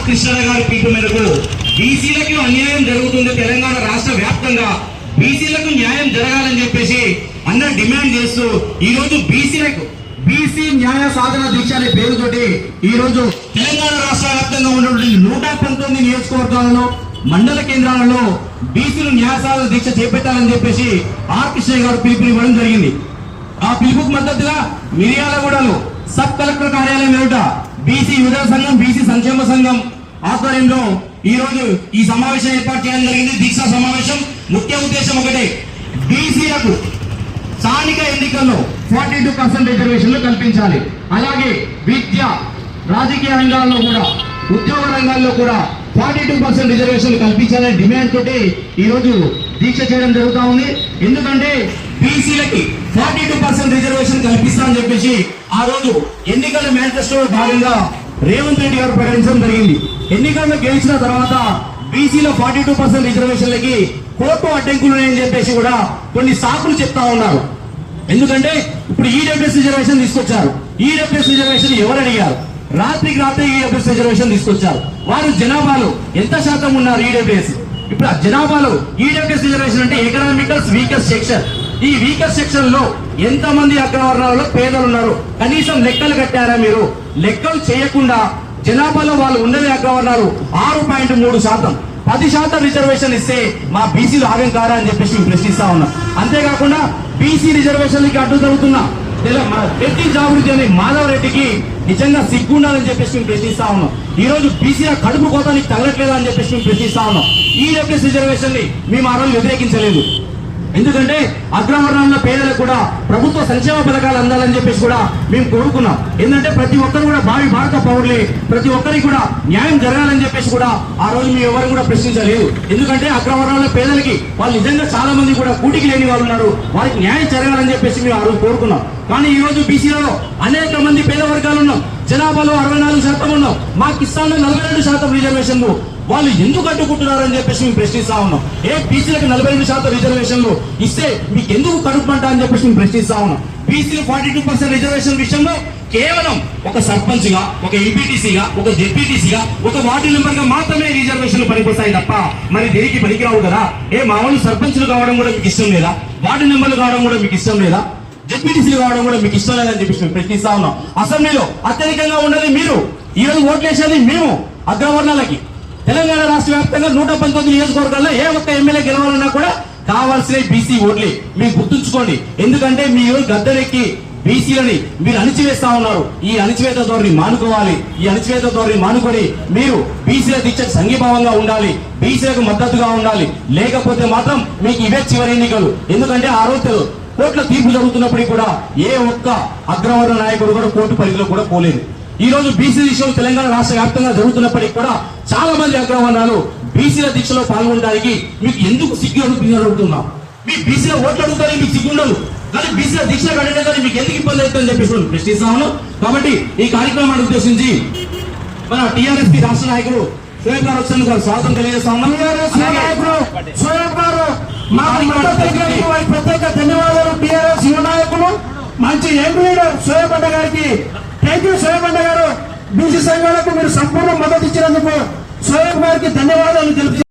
కృష్ణ గారి పీఠ మేరకు బీసీలకు అన్యాయం జరుగుతుంది తెలంగాణ రాష్ట్ర వ్యాప్తంగా బీసీలకు న్యాయం జరగాలని చెప్పేసి అందరూ డిమాండ్ చేస్తూ ఈ రోజు బీసీ న్యాయ సాధన దీక్ష అనే పేరుతోటి ఈ రోజు తెలంగాణ రాష్ట్ర వ్యాప్తంగా ఉన్నటువంటి 119 నియోజకవర్గాలలో మండల కేంద్రాలలో బీసీలు న్యాయ సాధన దీక్ష చేపట్టాలని చెప్పేసి ఆర్ కృష్ణయ్య గారు పిలుపునివ్వడం జరిగింది. ఆ పిలుపుకు మద్దతుగా మిర్యాలగూడలో సబ్ కలెక్టర్ కార్యాలయం ఎదుట బీసీ యువజన సంఘం బీసీ సంక్షేమ సంఘం ఆధ్వర్యంలో ఈ రోజు ఈ సమావేశం ఏర్పాటు చేయడం జరిగింది. దీక్షా సమావేశం ముఖ్య ఉద్దేశం ఒకటే, బీసీలకు స్థానిక ఎన్నికల్లో 42% రిజర్వేషన్లు కల్పించాలి. అలాగే విద్య రాజకీయ రంగాల్లో కూడా ఉద్యోగ రంగాల్లో కూడా 42% రిజర్వేషన్లు కల్పించాలనే డిమాండ్ తోటి ఈ రోజు దీక్ష చేయడం జరుగుతా ఉంది. ఎందుకంటే బీసీలకి 42% రిజర్వేషన్ కల్పిస్తామని చెప్పేసి ఆ రోజు ఎన్నికల మేనిఫెస్టోలో భాగంగా రేవంత్ రెడ్డి గారు ప్రకటించడం జరిగింది. ఎన్నికల్లో గెలిచిన తర్వాత బీసీలో 42% రిజర్వేషన్లకి కోర్టు అడ్డంకులు అని చెప్పేసి కూడా కొన్ని సాకులు చెప్తా ఉన్నారు. ఎందుకంటే ఇప్పుడు ఈడబ్ల్యూఎస్ రిజర్వేషన్ తీసుకొచ్చారు. ఈడబ్ల్యూఎస్ రిజర్వేషన్ ఎవరు అడిగారు? రాత్రికి రాత్రి ఈడబ్ల్యూఎస్ రిజర్వేషన్ తీసుకొచ్చారు. వారు జనాభాలో ఎంత శాతం ఉన్నారు ఈడబ్ల్యూఎస్? ఇప్పుడు ఆ జనాభాలో ఈడబ్ల్యూఎస్ రిజర్వేషన్ అంటే ఎకనామికల్ వీకర్ సెక్షన్. ఈ వీకర్ సెక్షన్ లో ఎంత మంది అగ్రవర్ణాలలో పేదలు ఉన్నారు? కనీసం లెక్కలు కట్టారా మీరు? లెక్కలు చేయకుండా జనాభాలో వాళ్ళు ఉన్నది అగ్రవర్ణాలు 6.3%. 10% రిజర్వేషన్ ఇస్తే మా బీసీలు ఆగం కారా అని చెప్పేసి మేము ప్రశ్నిస్తా ఉన్నాం. అంతేకాకుండా బీసీ రిజర్వేషన్లకి అడ్డు జరుగుతున్నా రెడ్డి జాగృతి అనే మాధవ్ రెడ్డికి నిజంగా సిగ్గుండాలని చెప్పేసి మేము ప్రశ్నిస్తా ఉన్నాం. ఈ రోజు బీసీల కడుపు కోత నీకు తగలట్లేదా అని చెప్పేసి మేము ప్రశ్నిస్తా ఉన్నాం. ఈడబ్ల్యూఎస్ రిజర్వేషన్ ని మేము ఆ రోజు వ్యతిరేకించలేదు. ఎందుకంటే అగ్రవర్ణాల పేదలకు కూడా ప్రభుత్వ సంక్షేమ పథకాలు అందాలని చెప్పేసి కూడా మేము కోరుకున్నాం. ఏంటంటే ప్రతి ఒక్కరు కూడా భావి భారత పౌరులే, ప్రతి ఒక్కరికి కూడా న్యాయం జరగాలని చెప్పేసి కూడా ఆ రోజు మేము ఎవరు కూడా ప్రశ్నించలేదు. ఎందుకంటే అగ్రవర్ణాల పేదలకి వాళ్ళు నిజంగా చాలా మంది కూడా కూటికి లేని వాళ్ళు ఉన్నారు, వారికి న్యాయం జరగాలని చెప్పేసి మేము ఆ రోజు కోరుకున్నాం. కానీ ఈ రోజు బీసీలలో అనేక మంది పేద వర్గాలు ఉన్నాం. జనాభాలో 64% ఉన్నాం. మాకు ఇస్తాను 42% రిజర్వేషన్లు. వాళ్ళు ఎందుకు అడ్డుకుంటున్నారని చెప్పేసి మేము ప్రశ్నిస్తా ఉన్నాం. బీసీలకు 42% రిజర్వేషన్లు ఇస్తే మీకు ఎందుకు కడుపుమంట అని చెప్పేసి మేము ప్రశ్నిస్తా ఉన్నాం. బీసీలు 42% రిజర్వేషన్ విషయంలో కేవలం ఒక సర్పంచ్ గా, ఒక ఎంపీటీసీగా, ఒక జెడ్పీటీసీగా, ఒక వార్డు మెంబర్ గా మాత్రమే రిజర్వేషన్లు పనికొస్తాయి తప్ప మరి దేనికి పనికిరావు కదా. మామూలు సర్పంచ్లు కావడం కూడా మీకు ఇష్టం లేదా? వార్డు మెంబర్లు కావడం కూడా మీకు ఇష్టం లేదా? జెడ్పీటీసీలు కావడం కూడా మీకు ఇష్టం లేదని చెప్పేసి మేము ప్రశ్నిస్తా ఉన్నాం. అసెంబ్లీలో అత్యధికంగా ఉన్నది మీరు, ఈ రోజు ఓట్లేసేది మేము అగ్రవర్ణాలకి. తెలంగాణ రాష్ట్ర వ్యాప్తంగా 119 నియోజకవర్గాల్లో ఏ ఒక్క ఎమ్మెల్యే గెలవాలన్నా కూడా కావాల్సిన బీసీ ఓట్లే. మీరు గుర్తుంచుకోండి. ఎందుకంటే మీరు గద్దెనెక్కి బీసీలని మీరు అణిచివేస్తా ఉన్నారు. ఈ అణిచివేత ధోరణి మానుకోవాలి. ఈ అణిచివేత ధోరణి మానుకొని మీరు బీసీల దీక్షకు సంఘీభావంగా ఉండాలి, బీసీలకు మద్దతుగా ఉండాలి. లేకపోతే మాత్రం మీకు ఇవే చివరి ఎన్నికలు. ఎందుకంటే ఆ రోజు కోర్టుల తీర్పు జరుగుతున్నప్పటికీ కూడా ఏ ఒక్క అగ్రవర్ణ నాయకుడు కూడా కోర్టు పరిధిలో కూడా పోలేదు. ఈ రోజు బీసీ దీక్షలు తెలంగాణ రాష్ట్ర వ్యాప్తంగా జరుగుతున్నప్పటికీ కూడా చాలా మంది అగ్రవర్ణాలు బీసీల దీక్షలో పాల్గొనడానికి మీకు ఎందుకు సిగ్గు అడుగుతున్నాం? మీ బీసీల ఓట్లు అడుగుతారు, మీకు సిగ్గు ఉండదు. కానీ బీసీల దీక్ష కట్టడానికి మీకు ఎందుకు ఇబ్బంది అవుతుందని చెప్పేసి ప్రశ్నిస్తాను. కాబట్టి ఈ కార్యక్రమాన్ని ఉద్దేశించి మన టీఆర్ఎస్ రాష్ట్ర నాయకులు షోయబ్ గారు వచ్చినందుకు స్వాగతం తెలియజేస్తా ఉన్నాం. షోయబ్ గారు ప్రత్యేక ధన్యవాదాలు. టీఆర్ఎస్ యువ నాయకులు మంచి యంగ్ లీడర్ షోయబ్ అన్న గారికి థ్యాంక్ యూ. షోయబ్ అన్న గారు బీసీ సంఘాలకు మీరు సంపూర్ణ మద్దతు ఇచ్చినందుకు షోయబ్ గారికి ధన్యవాదాలు తెలుపు.